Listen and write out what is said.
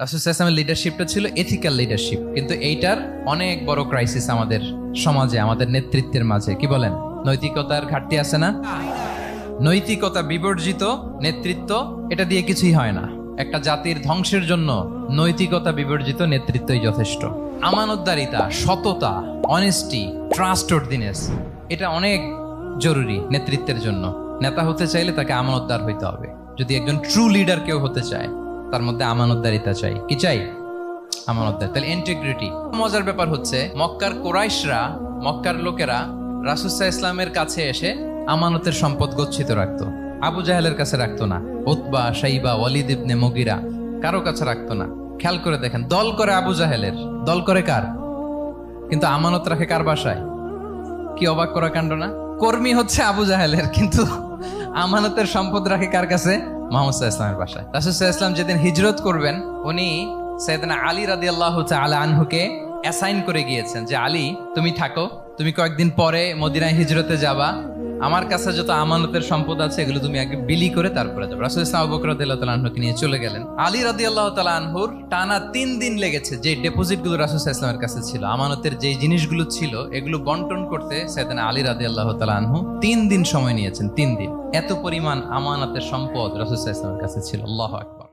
রাসূল সাল্লাল্লাহু আলাইহি ওয়াসাল্লামের লিডারশিপটা ছিল এথিক্যাল লিডারশিপ, কিন্তু এইটার অনেক বড় ক্রাইসিস আমাদের সমাজে, আমাদের নেতৃত্বের মাঝে। কি বলেন, নৈতিকতার ঘাটতি আছে না? নৈতিকতা বিবর্জিত নেতৃত্ব, এটা দিয়ে কিছুই হয় না। একটা জাতির ধ্বংসের জন্য নৈতিকতা বিবর্জিত নেতৃত্বই যথেষ্ট। আমানতদারিতা, সততা, অনেস্টি, ট্রাস্টওয়ার্দিনেস, এটা অনেক জরুরি নেতৃত্বের জন্য। নেতা হতে চাইলে তাকে আমানতদার হইতে হবে। যদি একজন ট্রু লিডার কেউ হতে চায়, তার মধ্যে আমানতদারিতা চাই। কি চাই? আমানতদার, তাহলে ইন্টিগ্রিটি। মজার ব্যাপার হচ্ছে, মক্কার কুরাইশরা, মক্কার লোকেরা রাসূল সাল্লাল্লাহু আলাইহি ওয়াসাল্লামের কাছে এসে আমানতের সম্পদ গচ্ছিত রাখতো। আবু জাহেলের কাছে রাখতো না, উতবা, শাইবা, ওয়ালিদ ইবনে মুগিরা, কারো কাছে রাখতো না। খেয়াল করে দেখেন, দল করে আবু জাহেলের, দল করে কার? কিন্তু আমানত রাখে কার বাসায়? কি অবাক করা কাণ্ড না? কর্মী হচ্ছে আবু জাহেলের, কিন্তু আমানতের সম্পদ রাখে কার কাছে? মুহাম্মদ সাল্লাল্লাহু আলাইহি ওয়াসাল্লামের বাসায়। রাসূল সাল্লাল্লাহু আলাইহি ওয়াসাল্লাম যেদিন হিজরত করবেন, উনি সাইয়েদনা আলী রাদিয়াল্লাহু তাআলা আনহুকে অ্যাসাইন করে গিয়েছেন যে, আলী তুমি থাকো, তুমি কয়েকদিন পরে মদিনায় হিজরতে যাবা, আমার কাছে যত আমানতের সম্পদ আছে এগুলো তুমি আগে বিলি করে তারপরে যাবে। রাসূল সাল্লাল্লাহু আবু বকর রাদিয়াল্লাহু তাআলা আনহুকে নিয়ে চলে গেলেন। আলী রাদিয়াল্লাহু তাআলা আনহুর টানা 3 দিন লেগেছে যে ডেপোজিট গুলো রাসূল সাল্লাল্লাহু আলাইহি ওয়াসাল্লামের কাছে ছিল, আমানতের যে জিনিসগুলো ছিল, এগুলো বন্টন করতে সাইয়েদনা আলী রাদিয়াল্লাহু তাআলা আনহু 3 দিন সময় নিয়েছেন। 3 দিন। এত পরিমাণ আমানতের সম্পদ রাসূল সাল্লাল্লাহু আলাইহি ওয়াসাল্লামের কাছে ছিল। আল্লাহু আকবার।